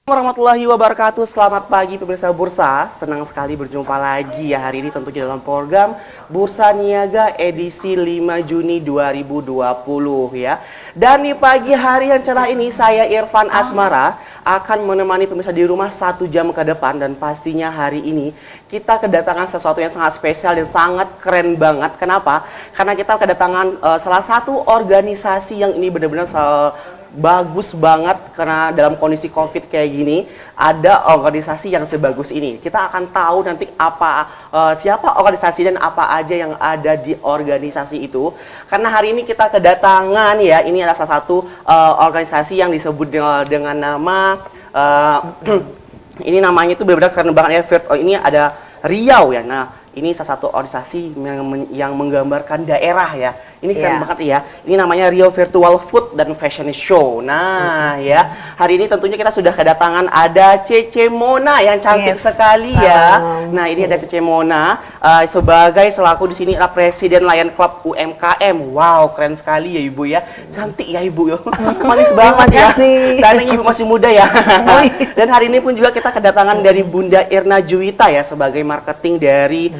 Warahmatullahi wabarakatuh. Selamat pagi pemirsa Bursa. Senang sekali berjumpa lagi ya hari ini tentunya dalam program Bursa Niaga edisi 5 Juni 2020 ya. Dan di pagi hari yang cerah ini saya Irfan Asmara akan menemani pemirsa di rumah 1 jam ke depan, dan pastinya hari ini kita kedatangan sesuatu yang sangat spesial dan sangat keren banget. Kenapa? Karena kita kedatangan salah satu organisasi yang ini benar-benar bagus banget, karena dalam kondisi COVID kayak gini ada organisasi yang sebagus ini. Kita akan tahu nanti siapa organisasi dan apa aja yang ada di organisasi itu. Karena hari ini kita kedatangan ya, ini adalah salah satu organisasi yang disebut dengan nama ini namanya itu benar-benar keren banget ya. Ini ada Riau ya. Nah, ini salah satu organisasi yang menggambarkan daerah ya. Ini keren banget ya. Ini namanya Riau Virtual Food dan Fashion Show. Nah ya, hari ini tentunya kita sudah kedatangan ada Cece Mona yang cantik sekali ya. Nah, ini ada Cece Mona sebagai selaku di sini adalah Presiden Lion Club UMKM. Wow, keren sekali ya Ibu ya. Cantik ya Ibu ya. Manis banget ya. Sayangnya Ibu masih muda ya. Dan hari ini pun juga kita kedatangan dari Bunda Irna Juwita ya sebagai marketing dari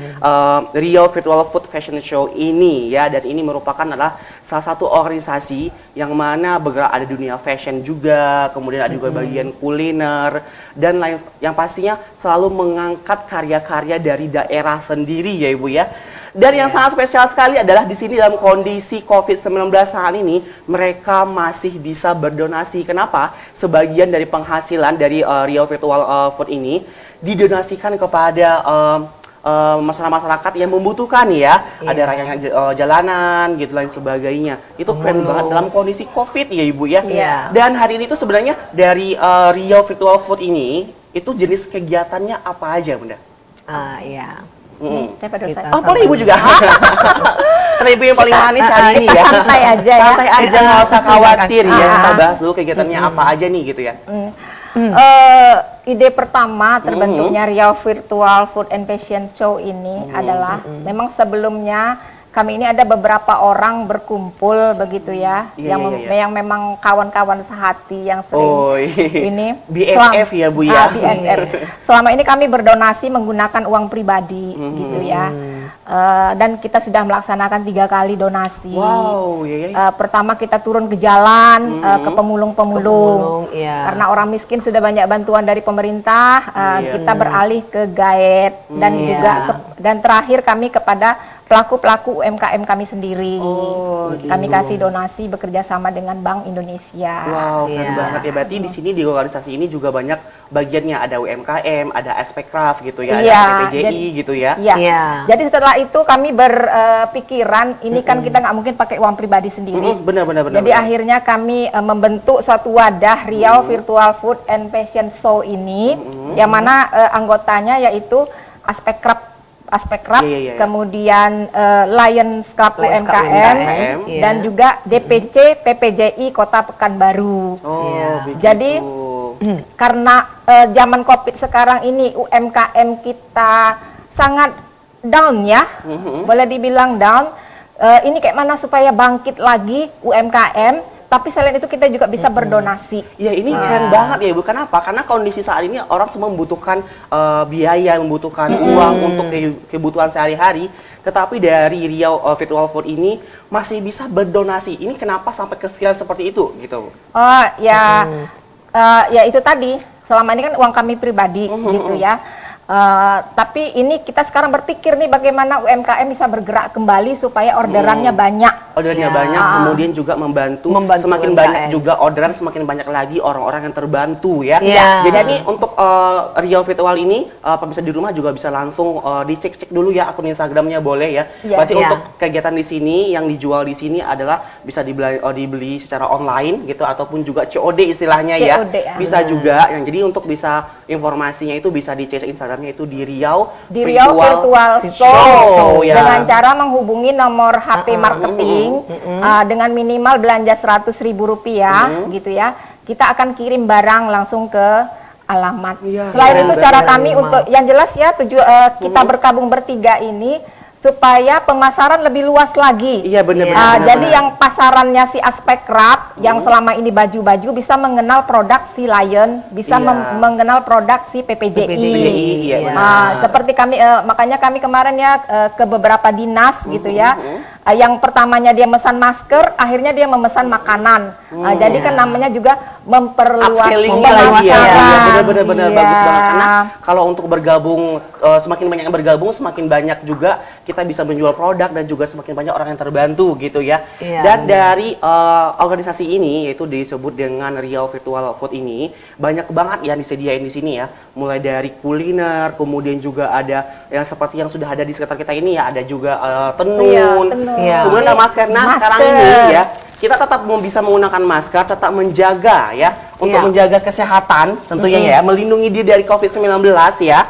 Riau Virtual Food Fashion Show ini ya. Dan ini merupakan adalah salah satu organisasi yang mana bergerak ada dunia fashion juga, kemudian ada juga bagian kuliner dan lain, yang pastinya selalu mengangkat karya-karya dari daerah sendiri ya Ibu ya. Dan yang sangat spesial sekali adalah di sini dalam kondisi COVID-19 saat ini mereka masih bisa berdonasi. Kenapa? Sebagian dari penghasilan dari Riau Virtual Food ini didonasikan kepada masyarakat yang membutuhkan ya. Ada rakyat jalanan gitu lain sebagainya. Itu keren banget dalam kondisi COVID ya Ibu ya. Dan hari ini tuh sebenarnya dari Riau Virtual Food ini itu jenis kegiatannya apa aja Bunda? Iya. Saya pada Oh, boleh Ibu juga. Karena Ibu yang paling manis hari ini ya. Santai aja ya. Santai aja, nggak usah khawatir ya. Kita bahas dulu kegiatannya apa aja nih gitu ya. Ide pertama terbentuknya Riau Virtual Food and Fashion Show ini adalah memang sebelumnya kami ini ada beberapa orang berkumpul begitu ya, yang memang kawan-kawan sehati yang sering ini BFF ya Bu ya. BFF. Selama ini kami berdonasi menggunakan uang pribadi gitu ya. Dan kita sudah melaksanakan 3 kali donasi. Pertama kita turun ke jalan, ke pemulung-pemulung, karena orang miskin sudah banyak bantuan dari pemerintah. Kita beralih ke gaet dan juga dan terakhir kami kepada pelaku-pelaku UMKM kami sendiri. Kami kasih donasi bekerja sama dengan Bank Indonesia. Wow, keren banget ya. Berarti di sini di organisasi ini juga banyak bagiannya, ada UMKM, ada aspek craft gitu ya, ada PPJI gitu ya. Jadi setelah itu kami berpikiran ini kan kita nggak mungkin pakai uang pribadi sendiri. Benar. Jadi akhirnya kami membentuk suatu wadah Riau Virtual Food and Fashion Show ini, yang mana anggotanya yaitu aspek craft, kemudian Lions Club UMKM, dan juga DPC PPJI Kota Pekanbaru. Jadi karena zaman COVID sekarang ini UMKM kita sangat down ya, boleh dibilang down. Ini kayak mana supaya bangkit lagi UMKM? Tapi selain itu kita juga bisa berdonasi. Ya ini keren banget ya Ibu. Kenapa? Karena kondisi saat ini orang semua membutuhkan biaya, membutuhkan uang untuk kebutuhan sehari-hari. Tetapi dari Riau Virtual Food ini masih bisa berdonasi. Ini kenapa sampai ke viral seperti itu gitu? Ya itu tadi. Selama ini kan uang kami pribadi gitu ya. Tapi ini kita sekarang berpikir nih bagaimana UMKM bisa bergerak kembali supaya orderannya banyak. Orderannya banyak, kemudian juga membantu semakin UMKM. Banyak juga orderan, semakin banyak lagi orang-orang yang terbantu ya. Jadi ini untuk Riau Virtual ini pemirsa di rumah juga bisa langsung dicek-cek dulu ya akun Instagramnya boleh ya. Berarti untuk kegiatan di sini yang dijual di sini adalah bisa dibeli secara online gitu ataupun juga COD istilahnya ya. Bisa juga. Yang jadi untuk bisa informasinya itu bisa dicek Instagram itu di Riau Virtual Show ya. Dengan cara menghubungi nomor HP marketing dengan minimal belanja Rp100.000 gitu ya, kita akan kirim barang langsung ke alamat. Selain itu cara kami untuk yang jelas ya kita berkabung bertiga ini supaya pemasaran lebih luas lagi. Iya benar-benar. Jadi yang pasarannya si Aspek Krab yang selama ini baju-baju bisa mengenal produk si Lion, bisa mengenal produk si PPJI. Iya, benar. Seperti kami makanya kami kemarin ya ke beberapa dinas gitu ya. Yang pertamanya dia memesan masker, akhirnya dia memesan makanan. Jadi kan namanya juga memperluas pemasaran. Benar-benar bagus banget karena kalau untuk bergabung semakin banyak yang bergabung semakin banyak juga kita bisa menjual produk dan juga semakin banyak orang yang terbantu gitu ya. Dan dari organisasi ini yaitu disebut dengan Riau Virtual Food ini banyak banget yang disediain di sini ya. Mulai dari kuliner, kemudian juga ada yang seperti yang sudah ada di sekitar kita ini ya, ada juga tenun. Kemudian ada masker. Nah, sekarang ini ya kita tetap bisa menggunakan masker, tetap menjaga ya untuk menjaga kesehatan tentunya ya, melindungi diri dari COVID-19 ya.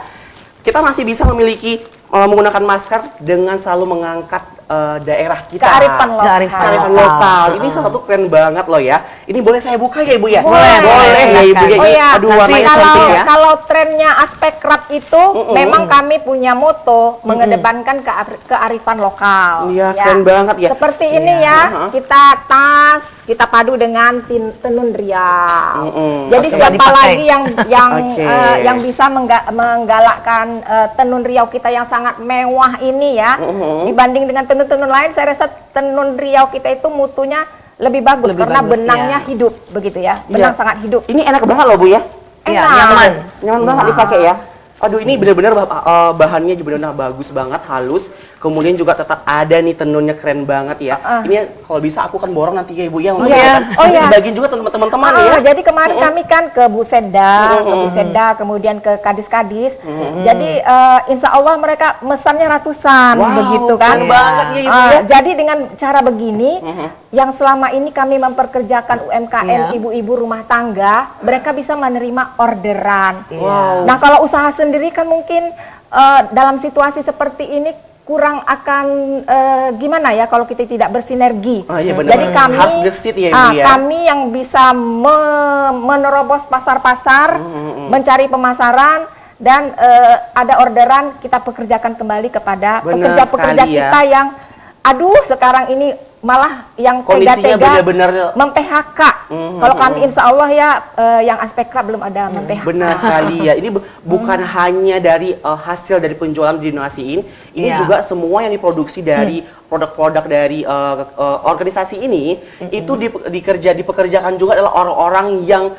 Kita masih bisa memiliki menggunakan masker dengan selalu mengangkat daerah kita. Kearifan lokal. Ini salah satu keren banget loh ya. Ini boleh saya buka ya Ibu ya? Boleh ya Ibu ya. Oh iya. Aduh, warnanya cantik ya. Kalau trennya Aspek Krab itu memang kami punya moto mengedepankan kearifan lokal. Iya, keren banget ya. Seperti ini ya, kita tas, kita padu dengan tenun Riau. Jadi siapa lagi yang bisa menggalakkan tenun Riau kita yang sangat mewah ini ya, dibanding dengan tenun-tenun lain, saya rasa tenun Riau kita itu mutunya lebih bagus karena benangnya hidup begitu ya. Benang sangat hidup. Ini enak banget loh Bu ya. Enak. Nyaman banget dipakai ya. Aduh, ini benar-benar bahannya juga benar bagus banget, halus. Kemudian juga tetap ada nih tenunnya, keren banget ya. Ini kalau bisa aku kan borong nanti ya Ibu ya. Dibagiin juga teman-teman ya. Jadi kemarin kami kan ke Buseda, kemudian ke Kadis-Kadis. Jadi insya Allah mereka mesannya ratusan begitu kan. Keren banget ya Ibu ya. Jadi dengan cara begini yang selama ini kami memperkerjakan UMKM ibu-ibu rumah tangga, mereka bisa menerima orderan. Nah, kalau usaha sendiri kan mungkin dalam situasi seperti ini kurang akan gimana ya kalau kita tidak bersinergi. Jadi kami harus gesit ya Ibu ya. Kami yang bisa menerobos pasar-pasar, mencari pemasaran dan ada orderan kita pekerjakan kembali kepada pekerja-pekerja kita yang sekarang ini malah yang tega-tega mem-PHK. Kalau kami insya Allah ya yang Aspek Krab belum ada mem-PHK. Benar sekali ya. Ini bukan hanya dari hasil dari penjualan dinonasiin, ini juga semua yang diproduksi dari produk-produk dari organisasi ini itu dipekerjakan juga adalah orang-orang yang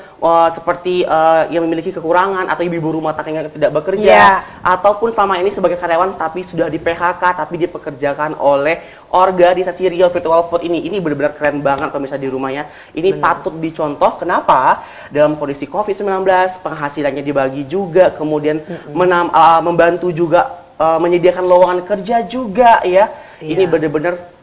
seperti yang memiliki kekurangan atau ibu-ibu rumah tangga yang tidak bekerja ataupun selama ini sebagai karyawan tapi sudah di PHK tapi dipekerjakan oleh organisasi Riau Virtual Food ini. Ini benar-benar keren banget pemirsa di rumahnya. Ini patut dicontoh. Kenapa? Dalam kondisi COVID-19 penghasilannya dibagi juga, kemudian membantu juga menyediakan lowongan kerja juga ya. Ini benar-benar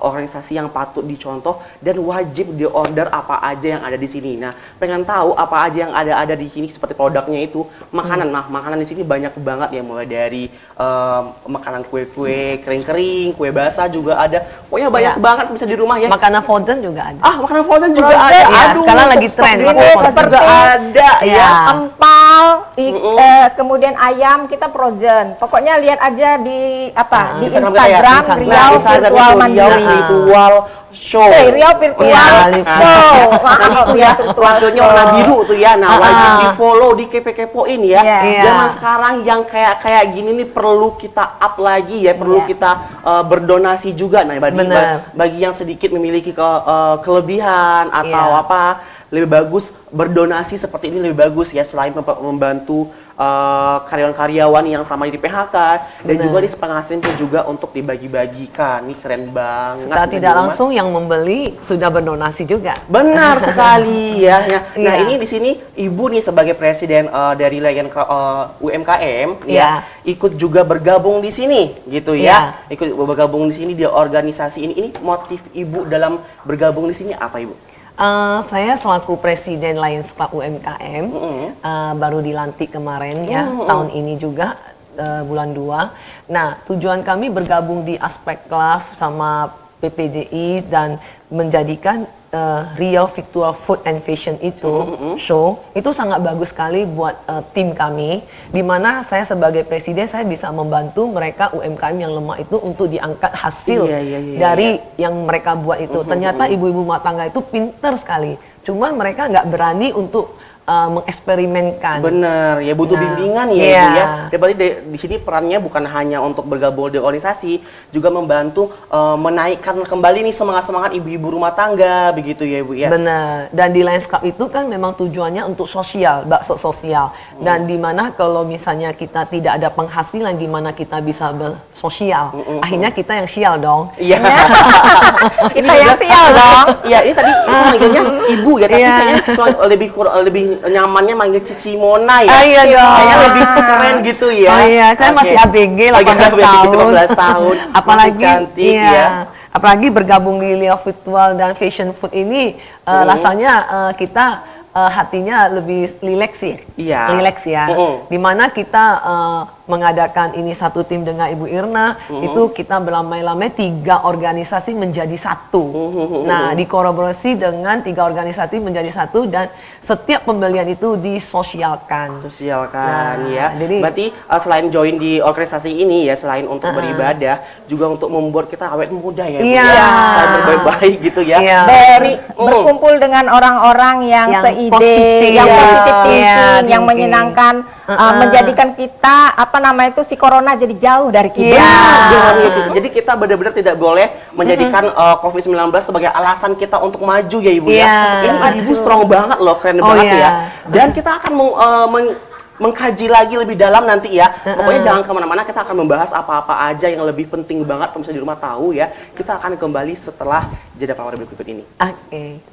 organisasi yang patut dicontoh dan wajib diorder apa aja yang ada di sini. Nah, pengen tahu apa aja yang ada di sini seperti produknya itu makanan. Nah, makanan di sini banyak banget ya, mulai dari makanan kue-kue kering-kering, kue basah juga ada. Pokoknya banyak banget bisa di rumah ya. Makanan frozen juga ada. Makanan frozen juga ada. Aduh, sekarang lagi tren. Seperti ada ya. Empal, kemudian ayam kita frozen. Pokoknya lihat aja di Instagram Riau Virtual Virtual Show. Riau Virtual Show. Waktunya warna biru tuh ya. Nah, wajib di follow, di kepo-kepoin ya. Zaman sekarang yang kayak gini nih perlu kita up lagi ya, perlu kita berdonasi juga. Nah, bagi yang sedikit memiliki kelebihan atau apa, lebih bagus berdonasi seperti ini lebih bagus ya, selain membantu karyawan-karyawan yang selama ini di PHK dan juga di penghasilan itu juga untuk dibagi-bagikan. Ini keren banget. Setelah tidak langsung yang membeli sudah berdonasi juga. Benar sekali ya. Nah, ini di sini Ibu nih sebagai presiden dari Lion UMKM ya, ikut juga bergabung di sini gitu ya. Ikut bergabung di sini di organisasi ini. Ini motif Ibu dalam bergabung di sini apa Ibu? Saya selaku Presiden Lions Club UMKM baru dilantik kemarin ya, tahun ini juga bulan 2. Nah, tujuan kami bergabung di Aspek Club sama PPJI dan menjadikan Riau Virtual Food and Fashion itu show itu sangat bagus sekali buat tim kami, di mana saya sebagai presiden saya bisa membantu mereka UMKM yang lemah itu untuk diangkat hasil dari yang mereka buat itu. Ternyata ibu-ibu rumah tangga itu pinter sekali, cuman mereka nggak berani untuk mengeksperimenkan. Bener, ya butuh bimbingan ya Ibu ya. Ya berarti di sini perannya bukan hanya untuk bergabung di organisasi, juga membantu menaikkan kembali nih semangat-semangat ibu-ibu rumah tangga begitu ya Ibu ya. Benar. Dan di Lions Club itu kan memang tujuannya untuk sosial, bakso sosial. Dan di mana kalau misalnya kita tidak ada penghasilan, gimana kita bisa bersosial? Akhirnya kita yang sial dong. Iya. Kita yang sial dong. Iya, ini tadi aku manggilnya Ibu ya, tapi saya lebih nyamannya manggil Cici Mona ya. Iya dong. Kayaknya lebih keren gitu ya. Oh iya, saya masih ABG 18 tahun. 18 tahun. Apalagi masih cantik ya. Apalagi bergabung di Riau Virtual dan Fashion Food ini rasanya kita hatinya lebih rileks sih. Iya. Rileks ya. Dimana kita mengadakan ini satu tim dengan Ibu Irna, itu kita beramai-ramai 3 organisasi menjadi satu. Nah, dikolaborasi dengan 3 organisasi menjadi satu, dan setiap pembelian itu disosialkan. Sosialkan ya. Jadi, berarti selain join di organisasi ini ya, selain untuk beribadah, juga untuk membuat kita awet muda ya, Bu, Iya. ya. Selain berbaik-baik gitu ya. Iya. Berkumpul dengan orang-orang yang seide, positif. yang Iya. positif Iya, thinking, yang thinking. menyenangkan, menjadikan kita itu si corona jadi jauh dari kita. Jadi kita benar-benar tidak boleh menjadikan COVID-19 sebagai alasan kita untuk maju ya Ibu ya. Ini Ibu strong banget loh, keren banget ya. Dan kita akan mengkaji lagi lebih dalam nanti ya. Pokoknya jangan kemana-mana, kita akan membahas apa-apa aja yang lebih penting banget pemirsa di rumah tahu ya. Kita akan kembali setelah jeda pamor berikut ini. Oke.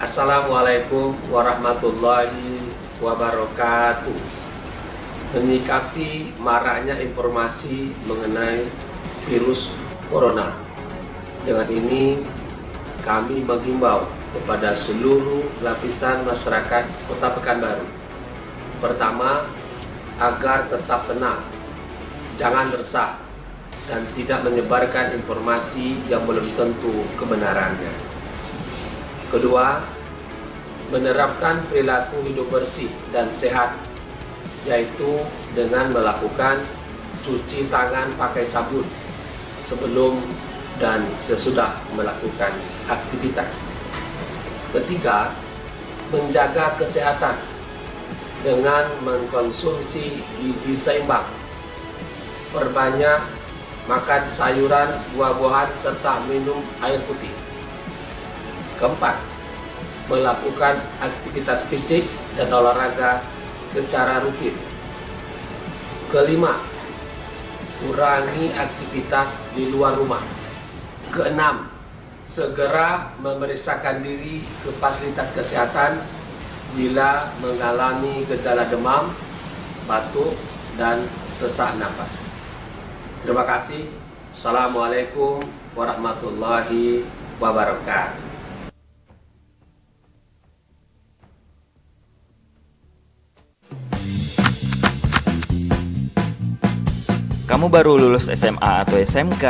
Assalamualaikum warahmatullahi wabarakatuh. Menyikapi maraknya informasi mengenai virus corona, dengan ini kami menghimbau kepada seluruh lapisan masyarakat Kota Pekanbaru. Pertama, agar tetap tenang, jangan resah, dan tidak menyebarkan informasi yang belum tentu kebenarannya. Kedua, menerapkan perilaku hidup bersih dan sehat, yaitu dengan melakukan cuci tangan pakai sabun sebelum dan sesudah melakukan aktivitas. Ketiga, menjaga kesehatan dengan mengkonsumsi gizi seimbang, perbanyak makan sayuran, buah-buahan, serta minum air putih. Keempat, melakukan aktivitas fisik dan olahraga secara rutin. Kelima, kurangi aktivitas di luar rumah. Keenam, segera memeriksakan diri ke fasilitas kesehatan bila mengalami gejala demam, batuk, dan sesak napas. Terima kasih. Assalamualaikum warahmatullahi wabarakatuh. Kamu baru lulus SMA atau SMK?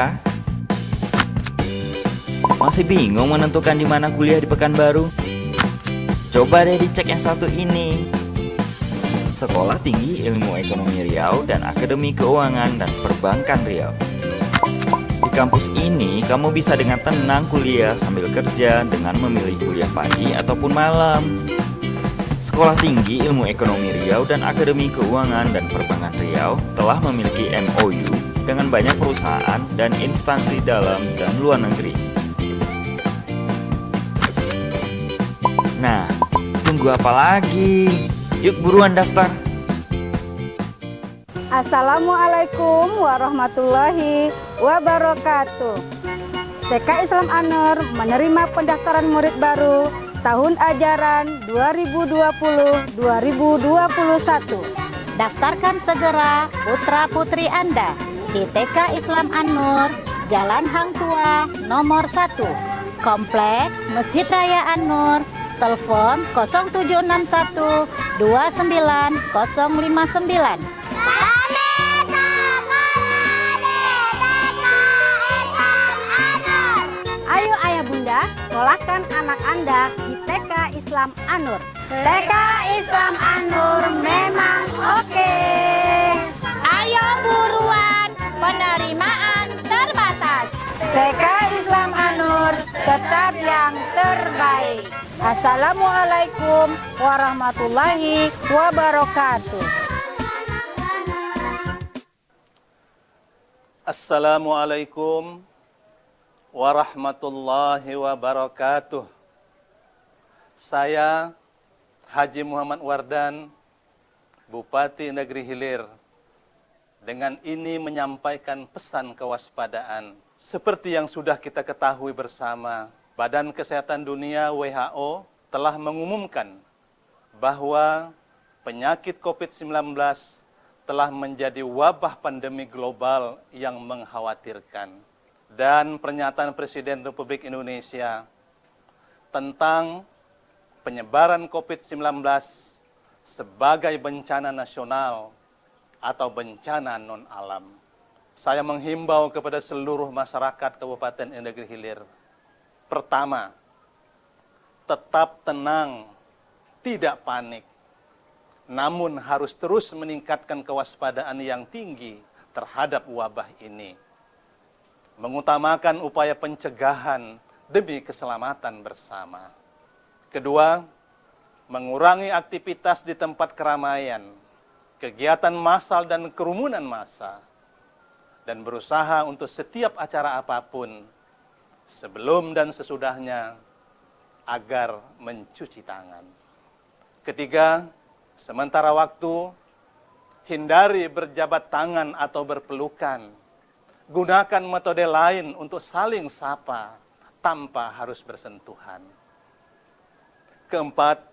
Masih bingung menentukan di mana kuliah di Pekanbaru? Coba deh dicek yang satu ini. Sekolah Tinggi Ilmu Ekonomi Riau dan Akademi Keuangan dan Perbankan Riau. Di kampus ini, kamu bisa dengan tenang kuliah sambil kerja dengan memilih kuliah pagi ataupun malam. Sekolah Tinggi Ilmu Ekonomi Riau dan Akademi Keuangan dan Perbankan Riau telah memiliki MOU dengan banyak perusahaan dan instansi dalam dan luar negeri. Nah, tunggu apa lagi? Yuk buruan daftar. Assalamualaikum warahmatullahi wabarakatuh. TK Islam Anur menerima pendaftaran murid baru tahun ajaran 2020-2021. Daftarkan segera putra-putri Anda di TK Islam An-Nur, Jalan Hang Tua, nomor 1, Komplek Masjid Raya An-Nur, telepon 0761 29059. Ayo ayah bunda, sekolahkan anak Anda di TK Islam An-Nur. TK Islam An-Nur memang oke. Ayo buruan, penerimaan terbatas. TK Islam An-Nur tetap yang terbaik. Assalamualaikum warahmatullahi wabarakatuh. Assalamualaikum warahmatullahi wabarakatuh. Saya Haji Muhammad Wardan, Bupati Negeri Hilir, dengan ini menyampaikan pesan kewaspadaan. Seperti yang sudah kita ketahui bersama, Badan Kesehatan Dunia WHO telah mengumumkan bahwa penyakit COVID-19 telah menjadi wabah pandemi global yang mengkhawatirkan. Dan pernyataan Presiden Republik Indonesia tentang penyebaran COVID-19 sebagai bencana nasional atau bencana non-alam. Saya menghimbau kepada seluruh masyarakat Kabupaten Negeri Hilir. Pertama, tetap tenang, tidak panik. Namun harus terus meningkatkan kewaspadaan yang tinggi terhadap wabah ini. Mengutamakan upaya pencegahan demi keselamatan bersama. Kedua, mengurangi aktivitas di tempat keramaian, kegiatan massal dan kerumunan massa, dan berusaha untuk setiap acara apapun, sebelum dan sesudahnya, agar mencuci tangan. Ketiga, sementara waktu, hindari berjabat tangan atau berpelukan. Gunakan metode lain untuk saling sapa tanpa harus bersentuhan. Keempat,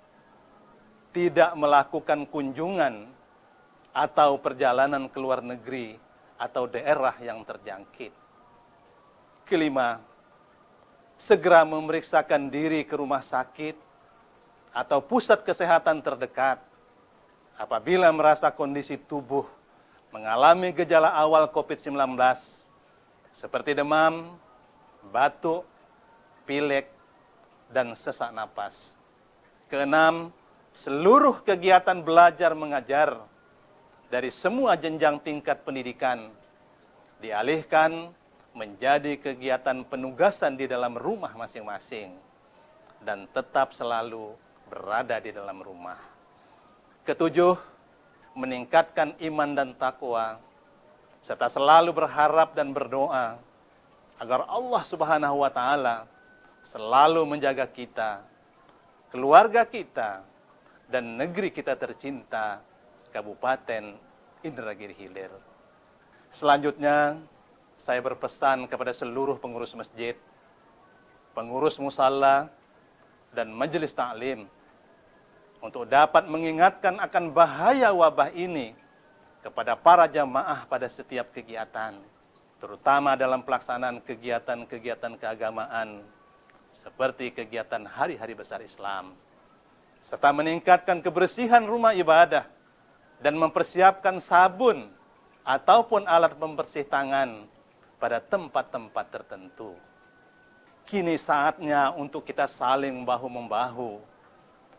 tidak melakukan kunjungan atau perjalanan ke luar negeri atau daerah yang terjangkit. Kelima, segera memeriksakan diri ke rumah sakit atau pusat kesehatan terdekat apabila merasa kondisi tubuh mengalami gejala awal COVID-19 seperti demam, batuk, pilek, dan sesak napas. Keenam, seluruh kegiatan belajar mengajar dari semua jenjang tingkat pendidikan dialihkan menjadi kegiatan penugasan di dalam rumah masing-masing dan tetap selalu berada di dalam rumah. Ketujuh, meningkatkan iman dan takwa serta selalu berharap dan berdoa agar Allah Subhanahu wa taala selalu menjaga kita, keluarga kita, dan negeri kita tercinta, Kabupaten Indragiri Hilir. Selanjutnya, saya berpesan kepada seluruh pengurus masjid, pengurus musalla, dan majelis taklim untuk dapat mengingatkan akan bahaya wabah ini kepada para jamaah pada setiap kegiatan, terutama dalam pelaksanaan kegiatan-kegiatan keagamaan seperti kegiatan hari-hari besar Islam, serta meningkatkan kebersihan rumah ibadah dan mempersiapkan sabun ataupun alat pembersih tangan pada tempat-tempat tertentu. Kini saatnya untuk kita saling bahu-membahu,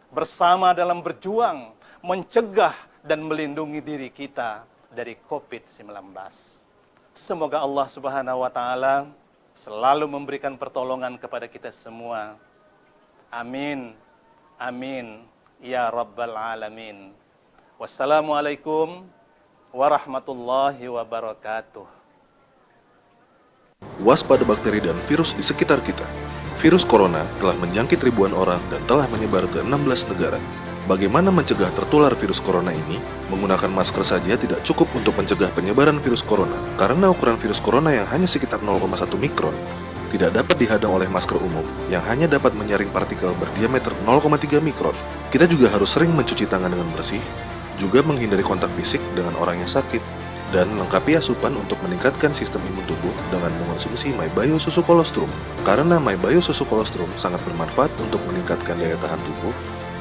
bersama dalam berjuang, mencegah dan melindungi diri kita dari COVID-19. Semoga Allah Subhanahu wa taala selalu memberikan pertolongan kepada kita semua. Amin. Amin. Ya Rabbal Alamin. Wassalamualaikum warahmatullahi wabarakatuh. Waspada bakteri dan virus di sekitar kita. Virus corona telah menjangkit ribuan orang dan telah menyebar ke 16 negara. Bagaimana mencegah tertular virus corona ini? Menggunakan masker saja tidak cukup untuk mencegah penyebaran virus corona, karena ukuran virus corona yang hanya sekitar 0,1 mikron tidak dapat dihadang oleh masker umum yang hanya dapat menyaring partikel berdiameter 0,3 mikron. Kita juga harus sering mencuci tangan dengan bersih, juga menghindari kontak fisik dengan orang yang sakit, dan lengkapi asupan untuk meningkatkan sistem imun tubuh dengan mengonsumsi MyBio Susu Kolostrum. Karena MyBio Susu Kolostrum sangat bermanfaat untuk meningkatkan daya tahan tubuh,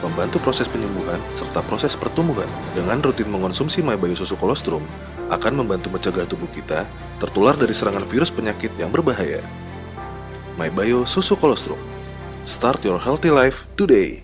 membantu proses penyembuhan, serta proses pertumbuhan. Dengan rutin mengonsumsi MyBio Susu Kolostrum, akan membantu mencegah tubuh kita tertular dari serangan virus penyakit yang berbahaya. MyBio Susu Kolostrum. Start your healthy life today.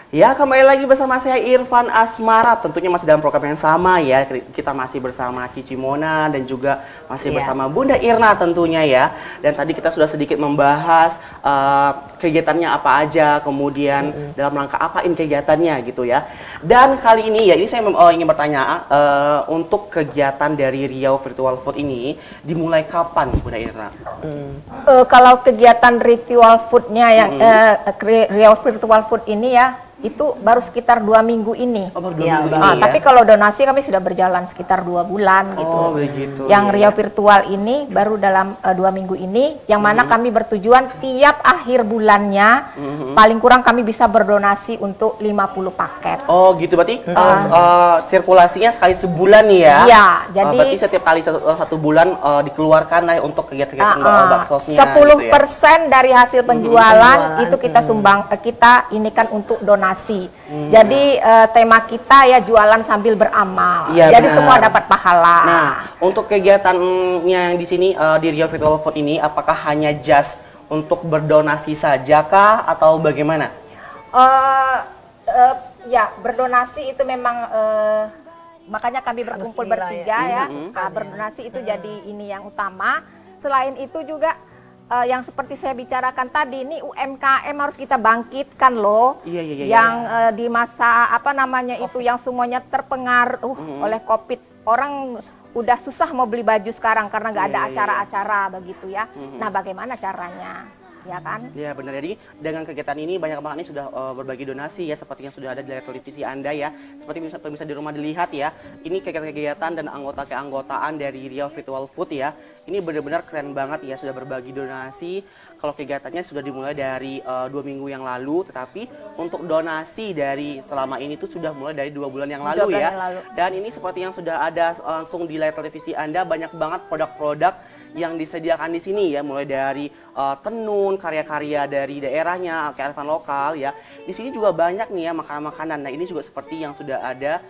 Ya, kembali lagi bersama saya Irfan Asmara. Tentunya masih dalam program yang sama ya. Kita masih bersama Cici Mona dan juga masih bersama Bunda Irna tentunya ya. Dan tadi kita sudah sedikit membahas kegiatannya apa aja, kemudian dalam rangka apa ini kegiatannya gitu ya. Dan kali ini ya, ini saya ingin bertanya untuk kegiatan dari Riau Virtual Food ini dimulai kapan Bunda Irna? Kalau kegiatan ritual foodnya yang Riau Virtual Food ini ya, itu baru sekitar 2 minggu ini. Oh, baru 2 minggu ini ya? Tapi kalau donasi kami sudah berjalan sekitar 2 bulan gitu. Oh, begitu. Yang Riau Virtual ini baru dalam 2 minggu ini, yang mana kami bertujuan tiap akhir bulannya paling kurang kami bisa berdonasi untuk 50 paket. Oh gitu, berarti sirkulasinya sekali sebulan nih ya? Iya, jadi berarti setiap kali satu bulan dikeluarkan lah untuk kegiatan-kegiatan baksosnya. 10% gitu ya? dari hasil penjualan itu kita sumbang, kita inikan untuk donasi. Jadi tema kita ya jualan sambil beramal. Ya, jadi benar. semua dapat pahala. Nah, untuk kegiatannya yang di sini di Riau Virtual Food ini, apakah hanya just untuk berdonasi saja kah atau bagaimana? Ya berdonasi itu memang makanya kami berkumpul bertiga ya. Berdonasi itu jadi ini yang utama. Selain itu juga yang seperti saya bicarakan tadi, ini UMKM harus kita bangkitkan loh. Iya. Yang di masa apa namanya itu yang semuanya terpengaruh oleh COVID, orang udah susah mau beli baju sekarang karena nggak ada acara-acara begitu ya. Nah, bagaimana caranya? Ya kan? Ya benar, jadi dengan kegiatan ini banyak banget nih sudah berbagi donasi ya, seperti yang sudah ada di layar televisi Anda ya. Seperti bisa di rumah dilihat ya, ini kegiatan dan keanggotaan dari Riau Virtual Food ya. Ini benar-benar keren banget ya, sudah berbagi donasi. Kalau kegiatannya sudah dimulai dari 2 minggu yang lalu, tetapi untuk donasi dari selama ini tuh sudah mulai dari 2 bulan yang lalu ya. Dan ini seperti yang sudah ada langsung di layar televisi Anda, banyak banget produk-produk yang disediakan di sini ya, mulai dari tenun, karya-karya dari daerahnya, kearifan lokal ya. Di sini juga banyak nih ya makanan-makanan. Nah, ini juga seperti yang sudah ada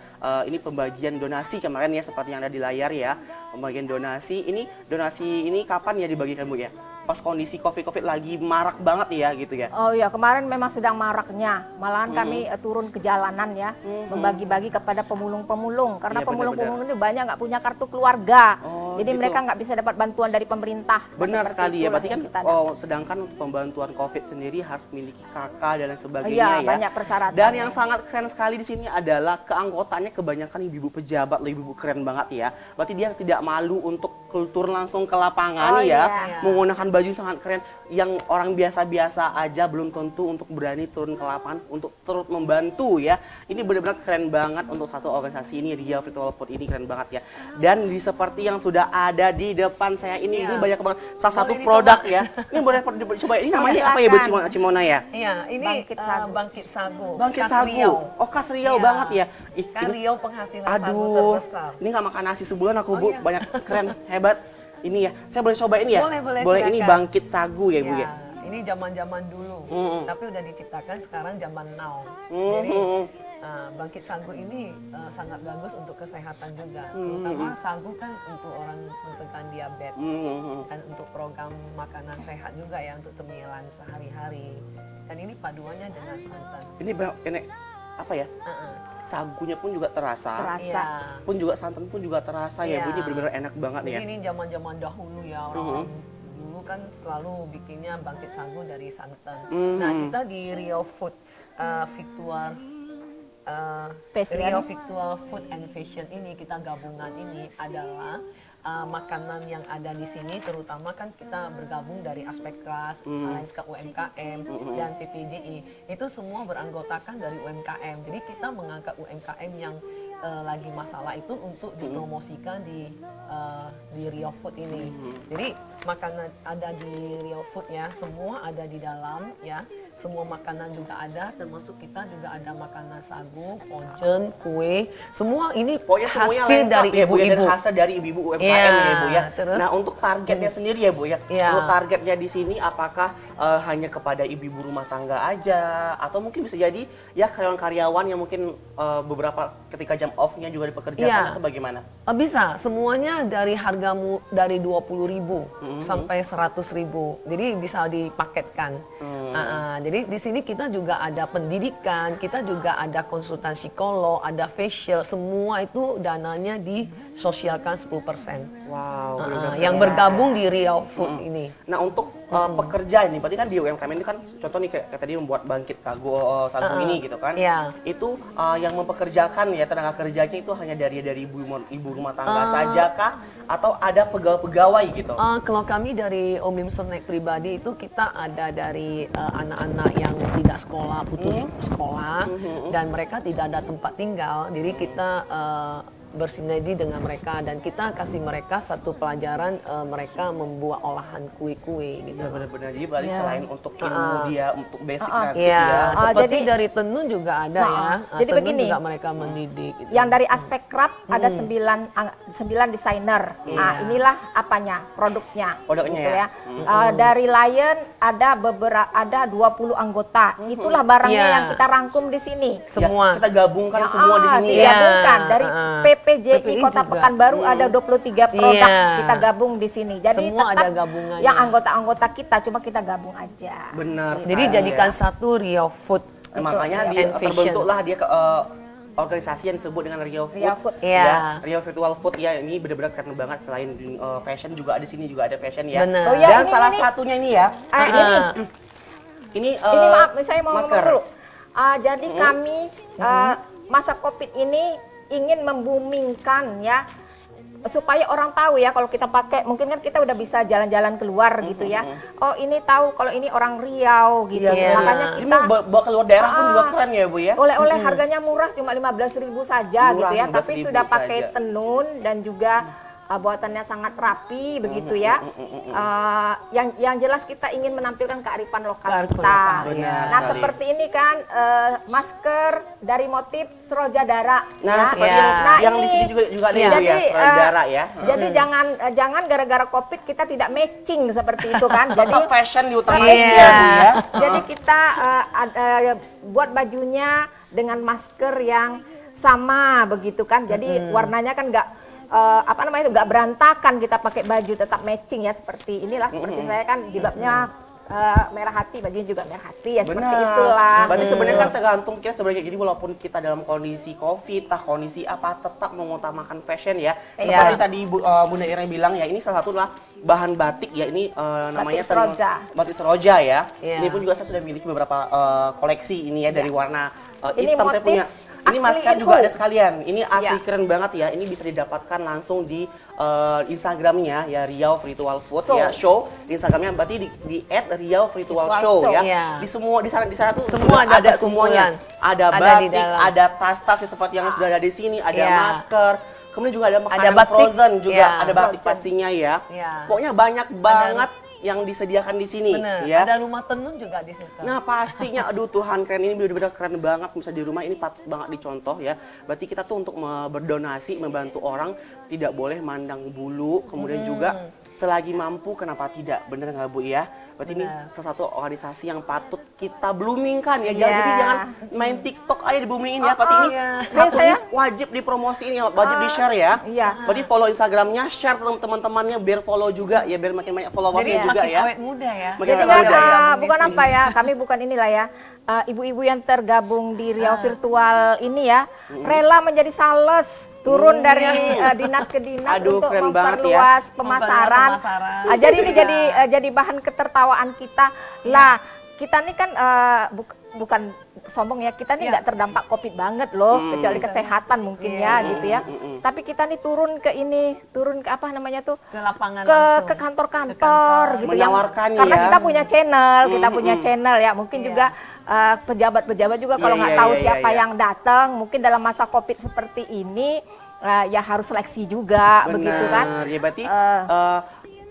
ini pembagian donasi kemarin ya, seperti yang ada di layar ya. Pembagian donasi ini kapan ya dibagikan Bu ya? Pas kondisi COVID lagi marak banget ya gitu ya. Oh ya, kemarin memang sedang maraknya. Malahan kami turun ke jalanan ya, membagi-bagi kepada pemulung-pemulung. Karena Iya, pemulung-pemulung ini banyak nggak punya kartu keluarga. Jadi gitu. mereka nggak bisa dapat bantuan dari pemerintah. Benar Seperti sekali ya, itulah berarti kan yang kita dapat. sedangkan pembantuan COVID sendiri harus memiliki KK dan lain sebagainya Iya, ya. banyak persyaratan. Dan yang sangat keren sekali di sini adalah keanggotaannya kebanyakan ibu-ibu pejabat, ibu-ibu keren banget ya. Berarti dia tidak malu untuk kultur langsung ke lapangan ya, menggunakan baju sangat keren yang orang biasa-biasa aja belum tentu untuk berani turun ke lapangan untuk turut membantu ya. Ini benar-benar keren banget untuk satu organisasi ini, Riau Virtual Food ini keren banget ya. Dan seperti yang sudah ada di depan saya ini banyak banget salah satu produk ya. Ini boleh dicoba. Ini namanya apa ya Bu Cimona ya? Iya, ini Bangkit Sagu. Bangkit Bangkit Sagu. Sagu. Oh, khas Riau banget ya. Kan Riau penghasil sagu Aduh, terbesar. ini nggak makan nasi sebulan aku Bu, banyak keren, hebat. Ini ya, saya boleh cobain ya? Boleh, ini silakan. Bangkit Sagu ya Bu ya? Ini zaman-zaman dulu, tapi udah diciptakan sekarang zaman now. Jadi Bangkit Sagu ini sangat bagus untuk kesehatan juga. Terutama sagu kan untuk orang mencegah diabetes, dan untuk program makanan sehat juga ya, untuk cemilan sehari-hari. Dan ini paduannya dengan santan. Ini apa ya? Sagunya pun juga terasa. Pun juga santan pun juga terasa ya Bu. Ini benar-benar enak banget ya. Jadi ini zaman-zaman dahulu ya, orang dulu kan selalu bikinnya bangkit sagu dari santan. Nah, kita di Riau Food Virtual Riau Virtual Food and Fashion ini, kita gabungan ini adalah makanan yang ada di sini, terutama kan kita bergabung dari Aspek Keras, Alliance UMKM, dan PPJI. Itu semua beranggotakan dari UMKM. Jadi kita mengangkat UMKM yang lagi masalah itu untuk dipromosikan di Riau Food ini. Jadi makanan ada di Riau Food ya, semua ada di dalam ya. Semua makanan juga ada, termasuk kita juga ada makanan sagu, ojen, kue, semua ini Pokoknya semuanya hasil lengkap dari ya, Bu, ya, dan ibu-ibu. hasil dari ibu-ibu UMKM Iya, ya Bu ya. terus? Nah untuk targetnya sendiri ya Bu ya, Iya. untuk targetnya di sini apakah hanya kepada ibu-ibu rumah tangga aja, atau mungkin bisa jadi ya karyawan-karyawan yang mungkin beberapa ketika jam off-nya juga dipekerjakan Iya. atau bagaimana? Bisa, semuanya dari hargamu dari 20.000 sampai 100.000. Jadi bisa dipaketkan. Jadi di sini kita juga ada pendidikan, kita juga ada konsultan psikolog, ada facial, semua itu dananya disosialkan 10%. Wow. benar-benar Yang keren. bergabung di Riau Food ini. Nah untuk pekerja ini, berarti kan di UMKM ini kan contoh nih kayak tadi membuat bangkit sagu ini gitu kan? Iya. Itu yang mempekerjakan ya tenaga kerjanya itu hanya dari ibu rumah tangga saja kah? Atau ada pegawai-pegawai gitu? Kalau kami dari Omim Snack pribadi itu kita ada dari anak-anak yang tidak sekolah, putus sekolah, dan mereka tidak ada tempat tinggal. Jadi kita bersinergi dengan mereka dan kita kasih mereka satu pelajaran mereka membuat olahan kue-kue gitu. Benar-benar. Jadi berarti selain untuk ilmu dia, untuk basic nanti Iya, ya. seperti jadi- dari tenun juga ada ya. Jadi Tenun begini, juga mereka mendidik. Gitu. Yang dari aspek craft ada 9 desainer. Nah, inilah apanya, produknya. Produknya gitu ya. Dari Lion ada 20 anggota. Itulah barangnya Iya. yang kita rangkum di sini. Semua. Ya, kita gabungkan semua di sini ya. Digabungkan dari PPJI PPI Kota juga. Pekanbaru ada 23 produk Iya. kita gabung di sini. Jadi Semua tetap ada gabungannya. yang anggota-anggota kita cuma kita gabung aja. Benar. Jadi sekali jadikan ya. satu Riau Food. Makanya and dia fashion. terbentuklah dia ke organisasi yang disebut dengan Riau Food. Riau Food. Iya. Ya, Riau Virtual Food ya, ini benar-benar keren banget. Selain fashion juga ada di sini juga ada fashion ya. Benar. Oh, ya, Dan ini, salah ini. satunya ini ya. Ini Ini maaf, saya mau masker. ngomong dulu. Jadi kami masa COVID ini ingin membumingkan ya, supaya orang tahu ya kalau kita pakai, mungkin kan kita udah bisa jalan-jalan keluar gitu ya. Oh ini tahu kalau ini orang Riau gitu. Iya, Makanya ini kita mau bawa keluar daerah pun juga keren ya Bu ya. oleh-oleh harganya murah cuma 15.000 saja Murah, gitu ya. 15.000 Tapi sudah pakai saja. tenun dan juga buatannya sangat rapi begitu ya. Yang jelas kita ingin menampilkan kearifan lokal Kearifan kita. lokal, Benar Nah sekali. seperti ini kan masker dari motif seroja dara. Nah, ya. seperti Iya. yang di ini- sini juga ada Iya. Bu ya, saudara ya. Jadi jangan gara-gara COVID kita tidak matching seperti itu kan. Jadi Tetap fashion diutamakan Iya. ya Bu ya. jadi kita buat bajunya dengan masker yang sama begitu kan. Jadi warnanya kan nggak berantakan, kita pakai baju tetap matching ya seperti inilah, seperti saya kan jilbabnya merah hati, bajunya juga merah hati ya, seperti itulah. Berarti sebenarnya kan tergantung kita sebenarnya. Jadi walaupun kita dalam kondisi COVID, kondisi apa, tetap mengutamakan fashion ya. Seperti tadi Bunda Ira bilang ya, ini salah satu lah bahan batik ya. Ini namanya Batik seroja. Batik seroja ya. Iya. Ini pun juga saya sudah memiliki beberapa koleksi ini ya dari warna Ini hitam saya motif punya. Ini asli masker Ilhu. juga ada sekalian. Ini asli Ya. keren banget ya. Ini bisa didapatkan langsung di Instagramnya ya, Riau Virtual Food Show. ya, show. Di Instagramnya berarti di @Riau Virtual Show ya. Iya. Di semua di sana tuh Semua sudah ada semuanya. perkumpulan. Ada Ada di batik, dalam. ada tas-tas seperti yang sudah ada di sini, ada Iya. masker. Kemudian juga ada makanan batik. frozen juga, Iya. ada batik Frozen. pastinya ya. Iya. Pokoknya banyak banget yang disediakan di sini Bener. ya. Ada rumah tenun juga di situ. Nah pastinya, aduh Tuhan keren, ini benar-benar keren banget. Bisa di rumah ini patut banget dicontoh ya. Berarti kita tuh untuk berdonasi, membantu orang tidak boleh mandang bulu. Kemudian juga selagi mampu kenapa tidak, bener nggak Bu ya? Berarti ini salah satu organisasi yang patut kita bloomingkan ya. Iya. Jadi jangan main TikTok aja diboomingin ya. Berarti ini satu Saya- ini wajib dipromosiin ya, wajib di-share ya. Iya. Berarti follow Instagramnya, share teman-temannya biar follow juga ya, biar makin banyak followersnya Jadi juga makin ya. awet muda ya. Makin Jadi awet kan muda ya. bukan apa ya, kami bukan inilah ya, ibu-ibu yang tergabung di Riau Virtual ini ya, rela menjadi sales, turun dari dinas ke dinas Aduh, untuk keren banget ya. memperluas pemasaran. Pemasaran. Jadi ini jadi bahan ketertawaan kita lah. kita nih kan bukan sombong ya, kita nih nggak terdampak COVID banget loh, kecuali kesehatan mungkin ya gitu ya. Tapi kita nih turun ke apa namanya tuh, Ke lapangan langsung. ke kantor-kantor gitu ya. Menawarkan Karena ya. kita punya channel, ya mungkin juga pejabat-pejabat juga kalau nggak tahu siapa yang datang, mungkin dalam masa COVID seperti ini ya harus seleksi juga begitu kan. Ya berarti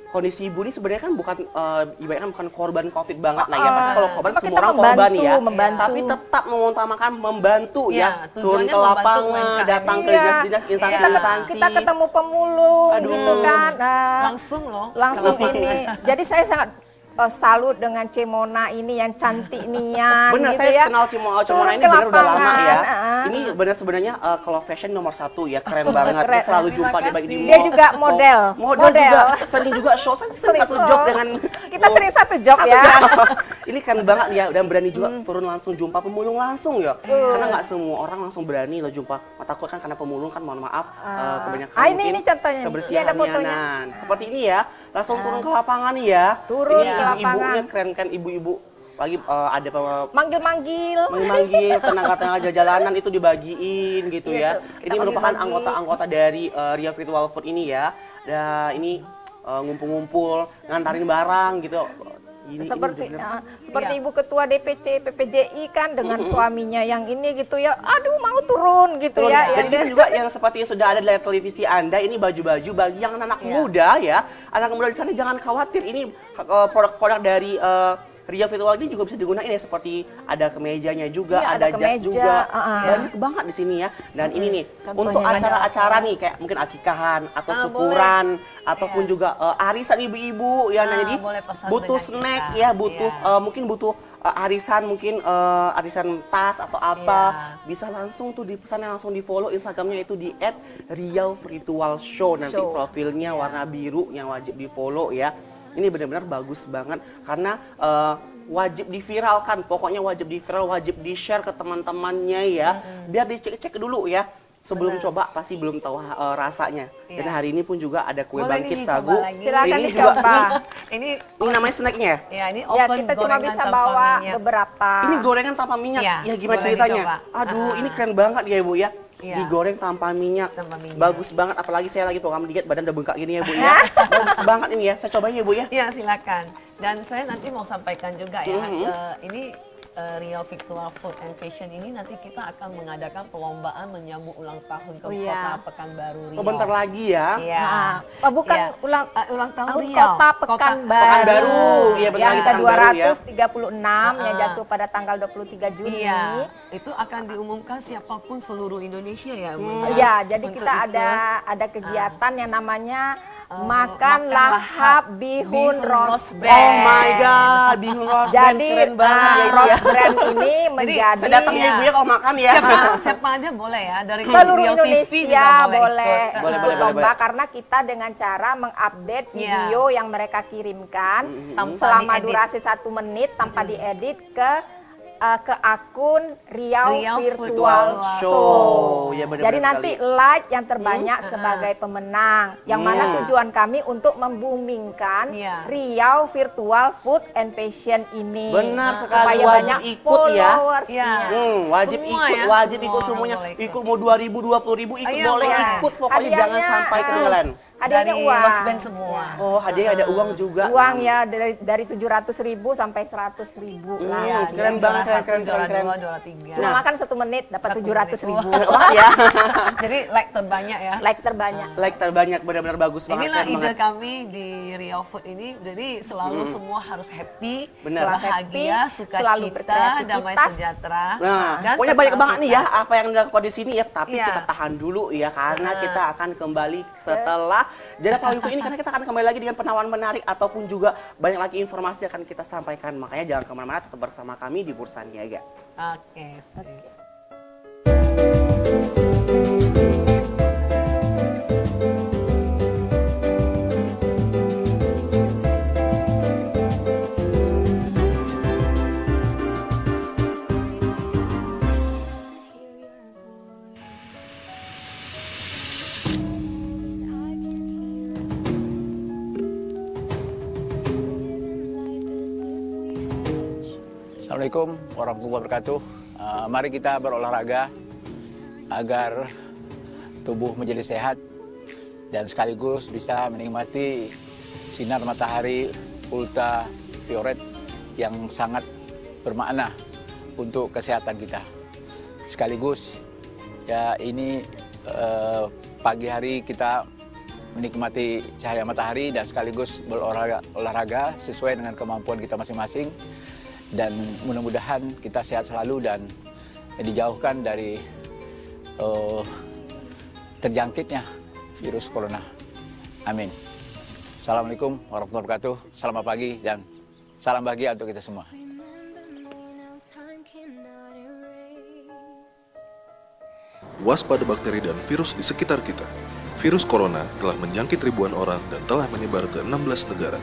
kondisi ibu ini sebenarnya kan ibaratnya bukan korban COVID banget lah ya. Pasti kalau korban Cuma semua kita orang korban ya. membantu. Tapi tetap mengutamakan membantu Iya, ya. Turun tujuannya ke membantu lapangan, UMKM. datang ke Iya. dinas-dinas, instansi-instansi. Kita ketemu pemulung Aduh. gitu kan. Langsung loh. Langsung ini. Jadi saya sangat salut dengan Cemona ini yang cantik nian Bener, gitu saya ya. kenal Cemona Turun ini ke bener udah lama lapangan, ya. heeh. Ini bener sebenarnya kalau fashion nomor 1 ya, keren banget. Keren. Dia selalu jumpa dia baik di mall. Dia juga model. Model juga, sering juga show. Saya sering satu job dengan Kita sering satu job satu ya. job. Ini keren banget ya, dan berani juga turun langsung jumpa pemulung langsung ya. Karena nggak semua orang langsung berani lo jumpa. Takut kan karena pemulung kan, mohon maaf, kebanyakan mungkin ini contohnya nih. Ini ada kebersihannya. fotonya. Nah, seperti ini ya, langsung turun ke lapangan ya. Turun Ini ke ibu-ibunya lapangan. keren kan, ibu-ibu. Lagi ada Manggil-manggil. manggil tenaga-tenaga jalanan itu dibagiin gitu ya. Kita Ini merupakan bagi-bagi. anggota-anggota dari Riau Virtual Food ini ya. Dan ini ngumpul-ngumpul, ngantarin barang gitu. Ini Seperti bener-bener. seperti Ibu Ketua DPC PPJI kan dengan suaminya yang ini gitu ya. Aduh mau turun gitu Turun. ya. Dan ini juga yang seperti yang sudah ada di layar televisi Anda, ini baju-baju bagi yang anak muda ya. Anak muda di sana jangan khawatir, ini produk-produk dari Riau Virtual ini juga bisa digunakan ya, seperti ada kemejanya juga, Iya, ada ada jas kemeja, juga. heeh. Banyak banget di sini ya. Dan ini nih, Contohnya untuk banyak. acara-acara nih kayak mungkin akikahan atau syukuran ataupun juga arisan ibu-ibu ya. Nah, jadi boleh pesan butuh dengan snack kita. ya, butuh mungkin butuh arisan, mungkin arisan tas atau apa, bisa langsung tuh dipesan, langsung di follow Instagramnya itu di @riauvirtualshow. Nanti profilnya warna biru yang wajib di follow ya. Ini benar-benar bagus banget karena wajib diviralkan, pokoknya wajib di-viral, wajib di-share ke teman-temannya ya, biar dicek-cek dulu ya. Sebelum coba pasti belum tahu rasanya. Dan hari ini pun juga ada kue Boleh bangkit nih dicoba sagu. lagi. Silakan Ini dicoba. juga Ini ini namanya snacknya. ya ini Ya oven kita cuma gorengan bisa tanpa bawa minyak. beberapa. Ini gorengan tanpa minyak. Iya, Ya gimana boleh ceritanya? dicoba. Aduh, ini keren banget ya Ibu ya. Iya. Digoreng tanpa minyak. Tanpa minyak. Bagus banget, apalagi saya lagi program diet, badan udah bengkak gini ya Bu ya. Bagus banget ini ya. Saya cobain ya Bu ya. Ya silakan. Dan saya nanti mau sampaikan juga ya, ini Riau Virtual Food and Fashion ini nanti kita akan mengadakan perlombaan menyambut ulang tahun ke Kota Pekanbaru Riau. Oh, bentar lagi ya. Iya. Nah, bukan Iya. ulang tahun Riau. Kota Pekanbaru. Pekanbaru. Iya, benar, Yang Pekanbaru ya. ke-236 yang jatuh pada tanggal 23 Juni. Iya, itu akan diumumkan siapapun seluruh Indonesia ya, Bu. Iya, jadi Untuk kita ikut. ada kegiatan yang namanya Makan makan lahap bihun rose Brand. Oh my god, bihun rose brand Jadi keren banget ya Ibu ya. rose brand ini menjadi Saya datang ya Ibu ya kalau makan ya. Siapa aja boleh ya, dari seluruh Riau TV Indonesia juga boleh ikut. Boleh, ikut boleh, lomba boleh. karena kita dengan cara mengupdate Iya. video yang mereka kirimkan Tanpa selama diedit. durasi 1 menit tanpa diedit ke akun Riau Riau Virtual Show. Show. Ya, benar-benar Jadi nanti sekali. like yang terbanyak sebagai pemenang. Yang mana tujuan kami untuk membumingkan Iya. Riau Virtual Food and Fashion ini. Benar sekali, Supaya wajib banyak ikut ya. followersnya. Iya. Wajib Semua ikut, ya, wajib semua ikut orang semuanya. boleh ikut. Ikut mau 2.000, 20.000 ikut Iya, boleh boleh. ikut. Pokoknya jangan Hadiahnya, sampai ketinggalan. Hadiahnya Dari uang. Rose Band semua. Oh, hadiah ada uang juga. Uang ya dari 700.000 sampai 100.000 lah. Iya, keren juara banget, satu, keren, juara keren. dua, juara tiga. Cuma makan 1 menit dapat 700.000. Wah ya. Jadi like terbanyak ya. Like terbanyak. Like terbanyak, benar-benar bagus banget. Inilah keren ide banget. kami di Riau Food ini. Jadi selalu semua harus happy, Benar. bahagia, Happy, sukacita, selalu berkreativitas. damai sejahtera. Nah, Dan pokoknya banyak tetap banget nih ya apa yang dilakukan di sini ya, tapi Iya. kita tahan dulu ya karena kita akan kembali setelah jeda pariwara ini, karena kita akan kembali lagi dengan penawaran menarik ataupun juga banyak lagi informasi akan kita sampaikan. Makanya jangan kemana-mana, tetap bersama kami di Bursa Niaga. Oke. Sip. Assalamualaikum warahmatullahi wabarakatuh. Mari kita berolahraga agar tubuh menjadi sehat dan sekaligus bisa menikmati sinar matahari ultraviolet yang sangat bermakna untuk kesehatan kita. Sekaligus ya ini pagi hari kita menikmati cahaya matahari dan sekaligus berolahraga sesuai dengan kemampuan kita masing-masing. Dan mudah-mudahan kita sehat selalu dan dijauhkan dari terjangkitnya virus corona. Amin. Assalamualaikum warahmatullahi wabarakatuh. Selamat pagi dan salam bahagia untuk kita semua. Waspada bakteri dan virus di sekitar kita. Virus corona telah menjangkit ribuan orang dan telah menyebar ke 16 negara.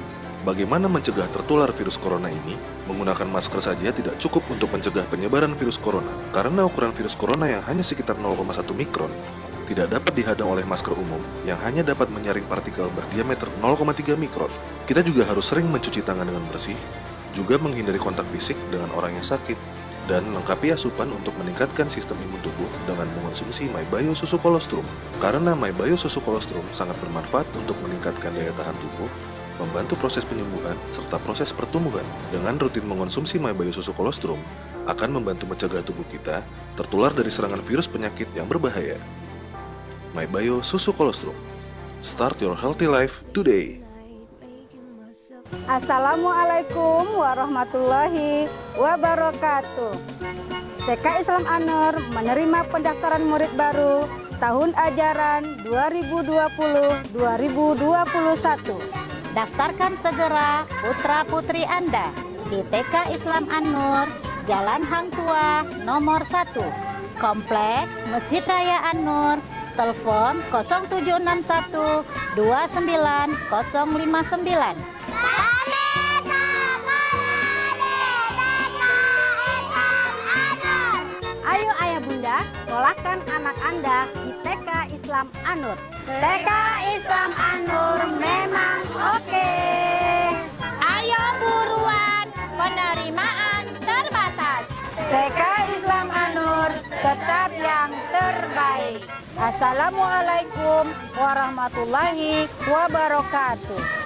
Bagaimana mencegah tertular virus corona ini? Menggunakan masker saja tidak cukup untuk mencegah penyebaran virus corona, karena ukuran virus corona yang hanya sekitar 0,1 mikron tidak dapat dihadang oleh masker umum yang hanya dapat menyaring partikel berdiameter 0,3 mikron. Kita juga harus sering mencuci tangan dengan bersih, juga menghindari kontak fisik dengan orang yang sakit, dan lengkapi asupan untuk meningkatkan sistem imun tubuh dengan mengonsumsi MyBio Susu Kolostrum. Karena MyBio Susu Kolostrum sangat bermanfaat untuk meningkatkan daya tahan tubuh, membantu proses penyembuhan, serta proses pertumbuhan. Dengan rutin mengonsumsi MyBio Susu Kolostrum, akan membantu mencegah tubuh kita tertular dari serangan virus penyakit yang berbahaya. MyBio Susu Kolostrum. Start your healthy life today. Assalamualaikum warahmatullahi wabarakatuh. TK Islam An-Nur menerima pendaftaran murid baru tahun ajaran 2020-2021. Daftarkan segera putra-putri Anda di TK Islam An-Nur, Jalan Hang Tua, nomor 1, Komplek Masjid Raya An-Nur, telepon 0761 29059. Ayo ayah bunda, sekolahkan anak Anda di TK Islam An-Nur. TK Islam An-Nur memang oke. Ayo buruan, penerimaan terbatas. TK Islam An-Nur tetap yang terbaik. Assalamualaikum warahmatullahi wabarakatuh.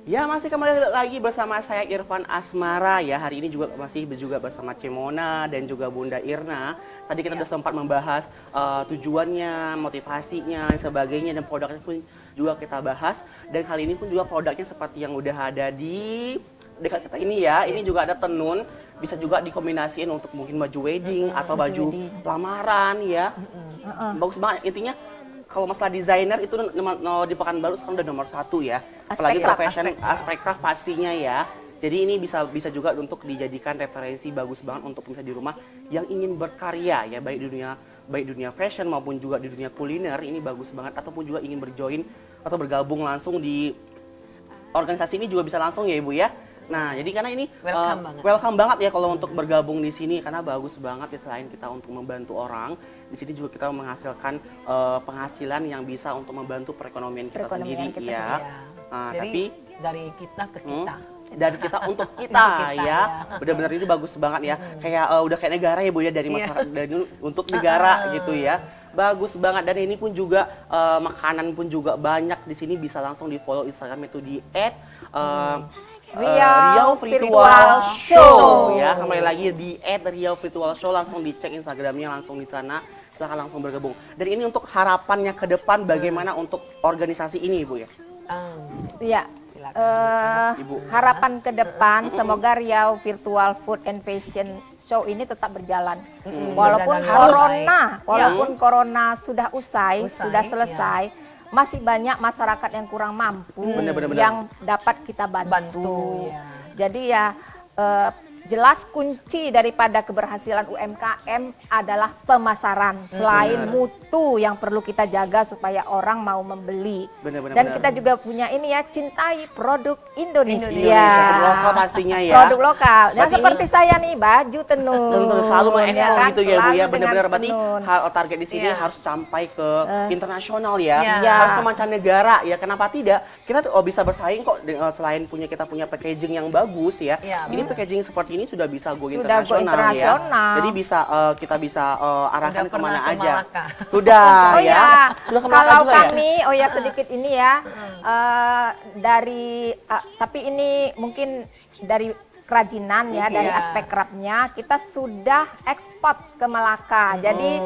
Ya, masih kembali lagi bersama saya Irfan Asmara ya. Hari ini juga masih bersama Cemona dan juga Bunda Irna. Tadi kita sudah sempat membahas tujuannya, motivasinya, dan sebagainya, dan produknya pun juga kita bahas. Dan kali ini pun juga produknya seperti yang udah ada di dekat kita ini ya. Ini juga ada tenun, bisa juga dikombinasiin untuk mungkin baju wedding atau baju lamaran ya. Bagus banget intinya. Kalau masalah desainer itu di Pekanbaru sekarang udah nomor 1 ya. Apalagi profesional, aspek craft pastinya ya. Jadi ini bisa juga untuk dijadikan referensi bagus banget untuk bisa di rumah yang ingin berkarya ya, baik dunia fashion maupun juga di dunia kuliner. Ini bagus banget, ataupun juga ingin berjoin atau bergabung langsung di organisasi ini juga bisa langsung ya Ibu ya. Nah, jadi karena ini welcome banget ya kalau untuk bergabung di sini, karena bagus banget ya, selain kita untuk membantu orang, di sini juga kita menghasilkan penghasilan yang bisa untuk membantu perekonomian kita sendiri ya. Nah, tapi dari kita ke kita. Dari kita untuk kita ya. Benar-benar ini bagus banget ya. Kayak udah kayak negara ya Bu ya, dari masyarakat dari untuk negara gitu ya. Bagus banget, dan ini pun juga makanan pun juga banyak di sini, bisa langsung di-follow Instagram itu di Riau Virtual Show ya. Kembali lagi di @Riau Virtual Show, langsung dicek Instagramnya langsung di sana. Silahkan langsung bergabung. Dan ini untuk harapannya ke depan bagaimana untuk organisasi ini Ibu ya? Iya. Harapan ke depan semoga Riau Virtual Food and Fashion Show ini tetap berjalan. Walaupun corona sudah usai, sudah selesai, masih banyak masyarakat yang kurang mampu yang dapat kita bantu. Jadi ya jelas kunci daripada keberhasilan UMKM adalah pemasaran. Selain mutu yang perlu kita jaga supaya orang mau membeli. Dan kita juga punya ini ya, cintai produk Indonesia. Produk lokal pastinya ya. Produk lokal. Dan Berarti seperti saya nih, baju tenun. Tentu selalu mengekspor kan? gitu ya Bu ya. Selalu Benar-benar dengan berarti tenun. target di sini harus sampai ke internasional ya. Iya. Harus ke mancanegara ya. Kenapa tidak? Kita bisa bersaing kok selain kita punya packaging yang bagus ya. Ini packaging seperti ini sudah bisa go internasional ya. Jadi bisa kita bisa arahkan kemana aja. Sudah ya. Sudah ke Malaka Kalau juga kami, sedikit ini ya, dari tapi ini mungkin dari kerajinan ya, dari aspek kerapnya kita sudah ekspor ke Malaka. Jadi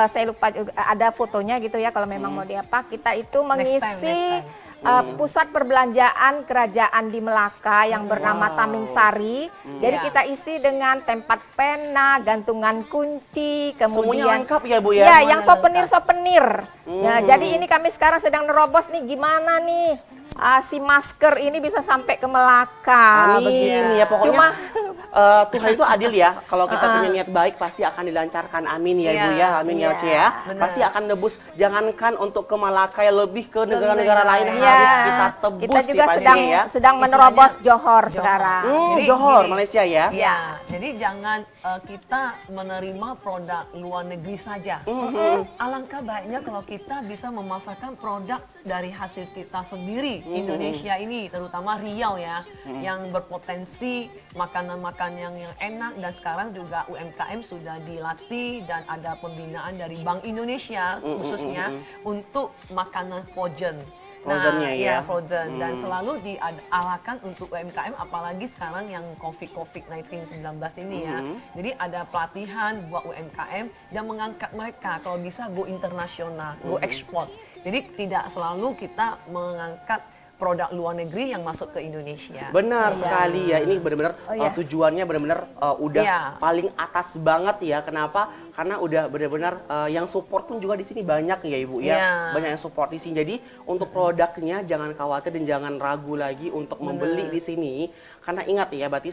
saya lupa juga ada fotonya gitu ya, kalau memang mau diapa, kita itu mengisi pusat perbelanjaan kerajaan di Melaka yang bernama Taming Sari. Jadi kita isi dengan tempat pena, gantungan kunci, kemudian semuanya lengkap ya Bu ya. Ya, yang souvenir. Nah, jadi ini kami sekarang sedang nerobos nih, gimana nih si masker ini bisa sampai ke Melaka. Amin ya, pokoknya Cuma Tuhan itu adil ya. Kalau kita punya niat baik pasti akan dilancarkan. Amin ya Ibu ya. Amin ya Oce ya. Pasti akan nebus. Jangankan untuk ke Malaka ya, lebih ke negara-negara lain harus kita tebus. Kita juga sih sedang menerobos Johor sekarang. Johor, Malaysia ya. Ya, jadi jangan kita menerima produk luar negeri saja. Alangkah baiknya kalau kita bisa memasarkan produk dari hasil kita sendiri. Indonesia ini, terutama Riau ya, yang berpotensi makanan-makanan yang enak, dan sekarang juga UMKM sudah dilatih dan ada pembinaan dari Bank Indonesia khususnya untuk makanan frozen. Frozennya ya. Frozen, dan selalu diarahkan untuk UMKM, apalagi sekarang yang COVID-19 ini ya. Jadi ada pelatihan buat UMKM dan mengangkat mereka kalau bisa go internasional, go ekspor. Jadi tidak selalu kita mengangkat produk luar negeri yang masuk ke Indonesia. Benar sekali ya, ini benar-benar tujuannya benar-benar udah paling atas banget ya. Kenapa? Karena udah benar-benar yang support pun juga di sini banyak ya Ibu ya. Banyak yang support di sini. Jadi untuk produknya jangan khawatir dan jangan ragu lagi untuk membeli di sini. Karena ingat ya, berarti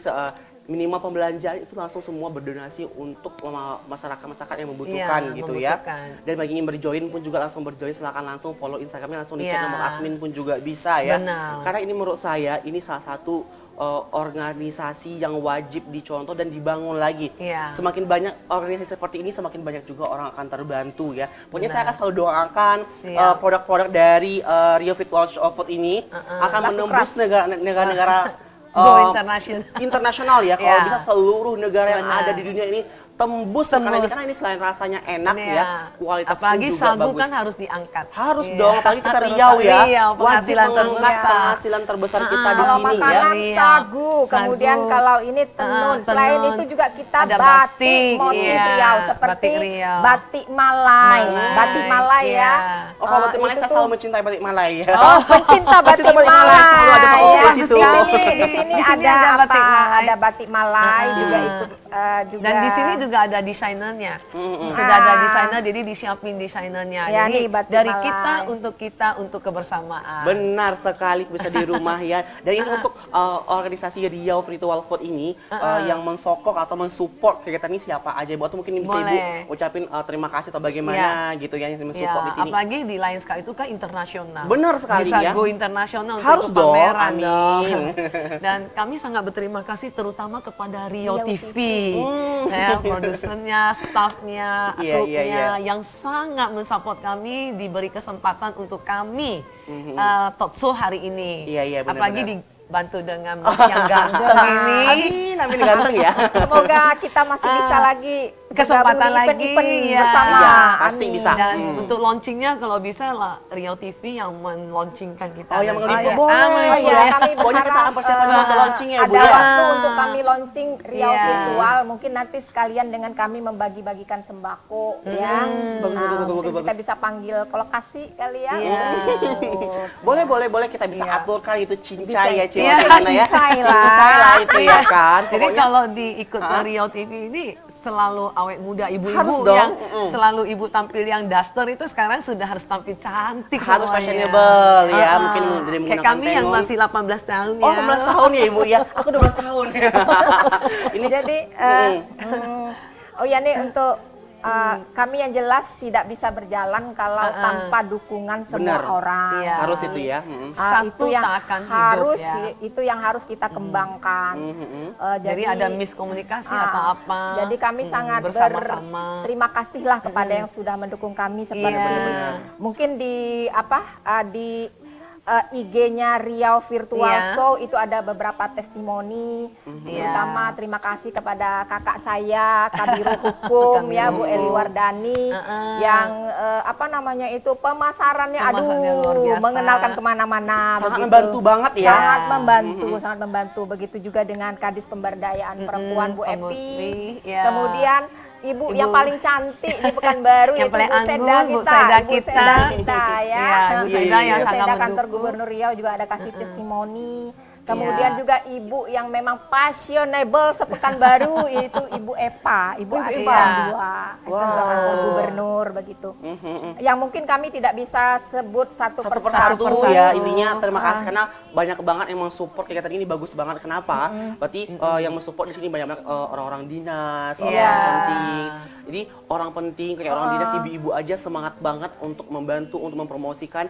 minimal pembelanjaan itu langsung semua berdonasi untuk masyarakat-masyarakat yang membutuhkan gitu ya. Dan bagi yang berjoin pun juga langsung berjoin, silakan langsung follow Instagramnya, langsung dicek nomor admin pun juga bisa ya. Karena ini menurut saya ini salah satu organisasi yang wajib dicontoh dan dibangun lagi. Semakin banyak organisasi seperti ini, semakin banyak juga orang akan terbantu ya. Pokoknya saya akan selalu doakan produk-produk dari Riau Virtual Food ini akan menembus negara-negara internasional ya. Kalau bisa seluruh negara yang ada di dunia ini tembus. Karena ini selain rasanya enak ya, kualitas apalagi pun juga sagu bagus. Kan harus diangkat. Harus dong, apalagi kita Riau ya. Wajib mengangkat terbesar. penghasilan terbesar kita di kalau sini ya. makanan sagu, kemudian kalau ini tenun. Selain itu juga kita ada batik motif Riau seperti batik Malai. Batik Malai ya. Oh, kalau batik Malai saya selalu mencintai batik Malai ya. Oh, pencinta batik Malai. Ada foto di situ. Di sini ada batik Malai. Ada batik Malai juga ikut juga. Dan di sini juga ada desainernya. Sudah ada desainer, jadi disiapin desainernya. Ya, jadi nih, batik dari Malai. kita untuk kebersamaan. Benar sekali, bisa di rumah ya. Dan ini untuk organisasi Riau Virtual Food ini yang mensokong atau mensupport kegiatan ini siapa aja? Buat mungkin bisa Ibu ucapin terima kasih atau bagaimana gitu ya yang mensupport di sini. Apalagi di Lions Cup itu kan internasional. Benar sekali bisa ya. Bisa go internasional harus untuk pameran dong. Dan kami sangat berterima kasih terutama kepada Riau TV. Ya, produsernya, staffnya, grupnya yang sangat mensupport kami, diberi kesempatan untuk kami talk show hari ini. Apalagi dibantu dengan Mas yang ganteng ini. Amin ganteng ya. Semoga kita masih bisa lagi kesempatan lagi bersama. Pasti bisa. Dan untuk launchingnya kalau bisa lah Riau TV yang men-launchingkan kita. Oh, yang mengeliput boleh. Kami pokoknya kita akan persiapan untuk launching ya Bu ada ya. waktu untuk kami launching Riau Virtual. Mungkin nanti sekalian dengan kami membagi-bagikan sembako ya. Mungkin kita bisa panggil ke lokasi kali ya. Boleh kita bisa aturkan itu cincai ya cincai lah itu ya kan. Jadi kalau diikut Riau TV ini selalu awet muda, Harus ibu-ibu dong. yang selalu ibu tampil yang daster itu sekarang sudah harus tampil cantik Harus semuanya. fashionable ya, mungkin dari Kayak menggunakan kami yang tengon. masih 18 tahun Oh, ya. 18 tahun ya Ibu ya. Aku 12 tahun. Ini Jadi oh ya nih untuk kami yang jelas tidak bisa berjalan kalau tanpa dukungan semua Benar. orang. Iya. harus itu ya. Satu itu yang tak akan hidup, harus ya. itu yang harus kita kembangkan. Jadi ada miskomunikasi apa-apa. Jadi kami sangat bersama-sama. berterima kasih lah kepada yang sudah mendukung kami seperti Iya. mungkin di di IG-nya Riau Virtual Iya. Show itu ada beberapa testimoni, terutama terima kasih kepada kakak saya Kabiro Hukum ya Bu Eli Wardani yang pemasarannya Pemasarannya luar biasa. mengenalkan kemana-mana Sangat begitu. membantu banget ya. Sangat membantu, sangat membantu. Begitu juga dengan Kadis Pemberdayaan Perempuan Bu Pak Epi. Mutri, ya. Kemudian Ibu yang paling cantik di Pekanbaru Yang yaitu paling Bu Seda anggun, Bu kita, Seda Ibu kita. Seda kita ya. Iya, Bu Seda yang Bu sangat Seda Kantor mendukung. Gubernur Riau juga ada kasih testimoni. Kemudian juga ibu yang memang fashionable sepekanbaru itu Ibu Epa, Ibu asisten 2, asisten kantor gubernur begitu. Yang mungkin kami tidak bisa sebut satu persatu persatu. ya, intinya terima kasih karena banyak banget yang mensupport kegiatan ini bagus banget. Kenapa? Berarti yang mensupport di sini banyak orang-orang dinas, orang penting. Jadi orang penting kayak orang dinas, ibu-ibu aja semangat banget untuk membantu untuk mempromosikan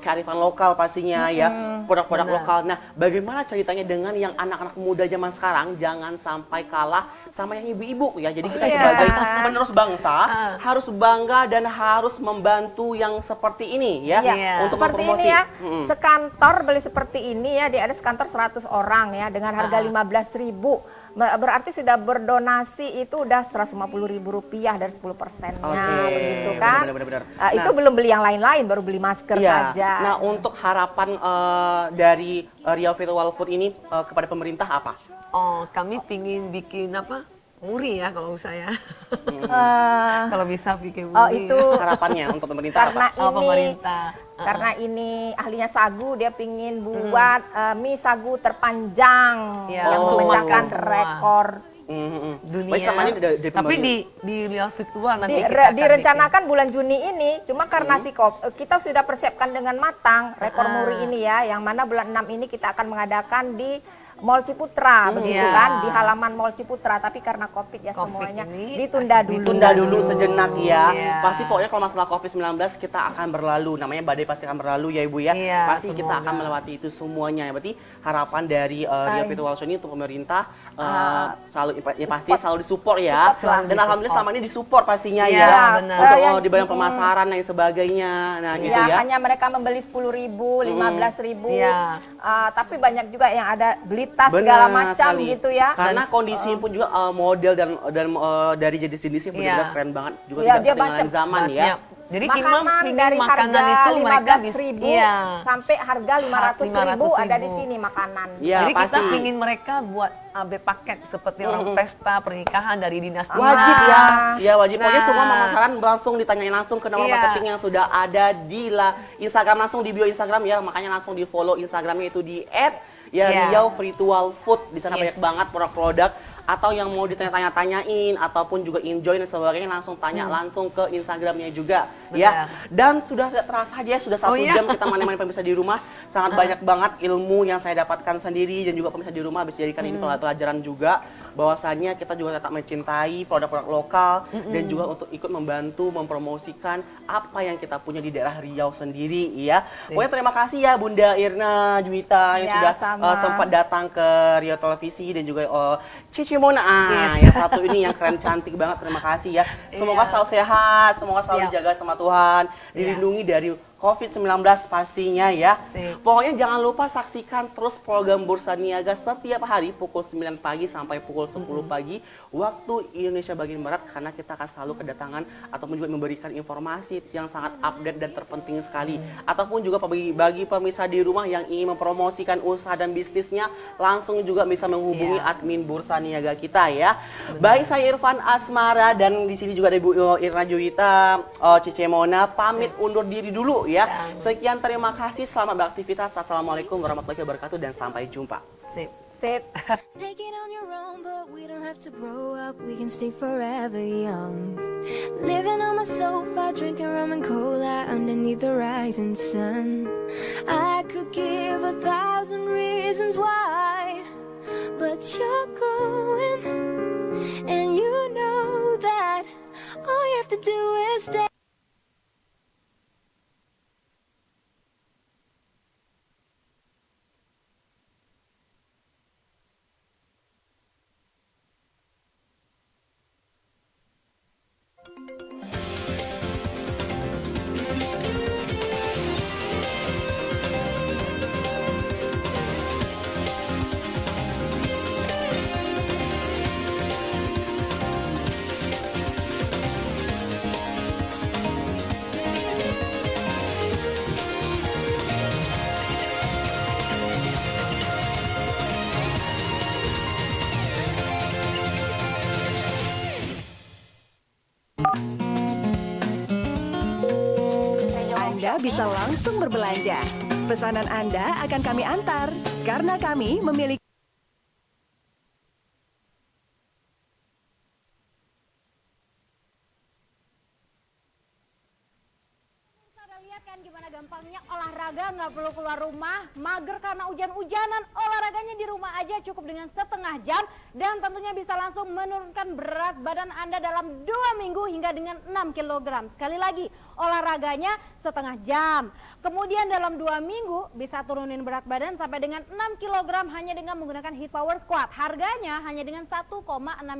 kearifan lokal pastinya ya, produk-produk lokal. Nah, bagaimana ceritanya dengan yang anak-anak muda zaman sekarang jangan sampai kalah sama yang ibu-ibu ya. Jadi kita sebagai penerus bangsa harus bangga dan harus membantu yang seperti ini ya untuk Seperti mempromosi. ini ya, sekantor beli seperti ini ya, dia ada sekantor 100 orang ya dengan harga 15.000. Berarti sudah berdonasi itu udah Rp150.000 dari 10%-nya begitu kan. Benar-benar. Itu belum beli yang lain-lain, baru beli masker saja. Nah, untuk harapan dari Riau Virtual Food ini kepada pemerintah apa? Oh, kami pingin bikin apa? Muri ya kalau saya. Kalau bisa bikin muri. Oh, itu Harapannya untuk pemerintah karena apa? ini pemerintah. karena ini ahlinya sagu, dia pingin buat mie sagu terpanjang yang untuk memecahkan makan semua. rekor Dunia. Baik, sama ini dari Tapi pembagian. di Riau Virtual nanti Di- kita akan direncanakan bulan Juni ini, cuma karena kita sudah persiapkan dengan matang rekor muri ini ya, yang mana bulan 6 ini kita akan mengadakan di Mall Ciputra begitu kan, di halaman Mall Ciputra, tapi karena Covid ya Covid semuanya ini ditunda dulu. Ditunda dulu sejenak ya. Iya. Pasti pokoknya kalau masalah Covid-19 kita akan berlalu. Namanya badai pasti akan berlalu ya Ibu ya. Iya, Pasti kita akan melewati itu semuanya. Berarti harapan dari Riau Virtual Show ini untuk pemerintah selalu pasti selalu disupport ya. Support selalu Dan alhamdulillah selama ini disupport pastinya Iya, ya. benar. Untuk di bidang pemasaran dan sebagainya. Nah, gitu Ya, ya. hanya mereka membeli 10.000, 15.000. Iya. Tapi banyak juga yang ada beli tas segala macam sekali. gitu ya. Karena kondisi pun juga model dan dari jenis-jenisnya pun Iya. juga keren banget. Juga Iya, tidak dia ketinggalan macam. zaman ya. Banyak. Jadi Makanan pingin dari makanan harga itu mereka 15.000 iya. sampai harga 500.000 ada di 500.000. sini makanan. Iya, Jadi pasti. kita pingin mereka buat AB paket seperti orang pesta pernikahan dari dinas Wajib ya, ya wajib. Pokoknya Nah. semua pemasaran langsung ditanyain langsung ke nomor Iya. marketing yang sudah ada di Instagram, langsung di bio Instagram ya. Makanya langsung di follow Instagramnya itu di Iya. Riau Virtual Food. Di sana Yes. banyak banget produk-produk atau yang mau ditanya-tanyain ataupun juga enjoy dan sebagainya langsung tanya langsung ke Instagramnya juga ya. Dan sudah tidak terasa aja sudah 1 jam kita menemani pemirsa di rumah. Sangat banyak banget ilmu yang saya dapatkan sendiri dan juga pemirsa di rumah bisa jadikan ini pelajaran juga bahwasannya kita juga tetap mencintai produk-produk lokal dan juga untuk ikut membantu mempromosikan apa yang kita punya di daerah Riau sendiri ya. Pokoknya terima kasih ya Bunda Irna Juwita yang Ya, sudah sama. sempat datang ke Riau Televisi dan juga Cici Mona yang satu ini yang keren cantik banget. Terima kasih ya. Semoga selalu sehat, semoga selalu dijaga sama Tuhan, dilindungi dari COVID-19 pastinya ya. Pokoknya jangan lupa saksikan terus program Bursa Niaga setiap hari pukul 9 pagi sampai pukul 10 pagi waktu Indonesia bagian Barat, karena kita akan selalu kedatangan ataupun juga memberikan informasi yang sangat update dan terpenting sekali. Ataupun juga bagi pemirsa di rumah yang ingin mempromosikan usaha dan bisnisnya, langsung juga bisa menghubungi admin Bursa Niaga kita ya. Baik, saya Irfan Asmara dan di sini juga ada Ibu Irna Juwita, Cici Mona pamit undur diri dulu ya. Sekian, terima kasih, selamat beraktivitas. Assalamualaikum warahmatullahi wabarakatuh dan sampai jumpa. Sip. Sip. Take it on your own, but we don't have to grow up. We can stay forever young. Living on my sofa, drinking rum and cola underneath the rising sun. I could give 1,000 reasons why, but you're going, and you know that all you have to do is stay. Anda bisa langsung berbelanja. Pesanan Anda akan kami antar karena kami memiliki Lihat kan gimana gampangnya olahraga, nggak perlu keluar rumah, mager karena hujan-hujanan, olahraganya di rumah aja cukup dengan setengah jam dan tentunya bisa langsung menurunkan berat badan Anda dalam 2 minggu hingga dengan 6 kg. Sekali lagi, olahraganya setengah jam. Kemudian dalam 2 minggu bisa turunin berat badan sampai dengan 6 kg hanya dengan menggunakan Hit Power Squat. Harganya hanya dengan 1,6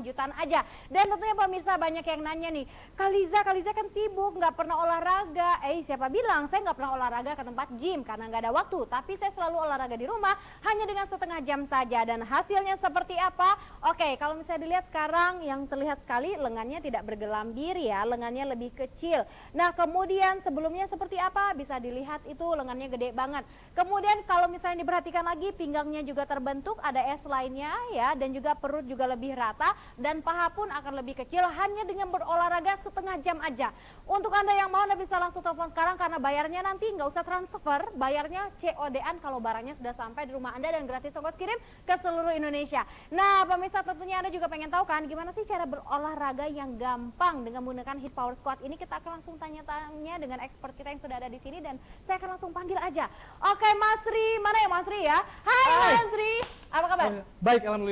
jutaan aja. Dan tentunya pemirsa banyak yang nanya nih, Kaliza kan sibuk, nggak pernah olahraga. Siapa bilang saya nggak pernah olahraga ke tempat gym karena nggak ada waktu. Tapi saya selalu olahraga di rumah hanya dengan setengah jam saja. Dan hasilnya seperti apa? Oke, kalau misalnya dilihat sekarang yang terlihat sekali lengannya tidak bergelambir ya, lengannya lebih kecil. Nah kemudian sebelumnya seperti apa? Bisa dilihat itu lengannya gede banget. Kemudian kalau misalnya diperhatikan lagi pinggangnya juga terbentuk, ada S lainnya ya, dan juga perut juga lebih rata dan paha pun akan lebih kecil hanya dengan berolahraga setengah jam aja. Untuk Anda yang mau Anda bisa langsung telepon sekarang karena bayarnya nanti nggak usah transfer, bayarnya COD-an kalau barangnya sudah sampai di rumah Anda dan gratis ongkos kirim ke seluruh Indonesia. Nah pemirsa tentunya Anda juga pengen tahu kan gimana sih cara berolahraga yang gampang dengan menggunakan Hit Power Squat ini. Kita akan langsung tanya-tanya dengan expert kita yang sudah ada di sini dan saya akan langsung panggil aja. Oke Mas Ri, mana ya Mas Ri ya? Hai Mas Ri, apa kabar? Baik, alhamdulillah.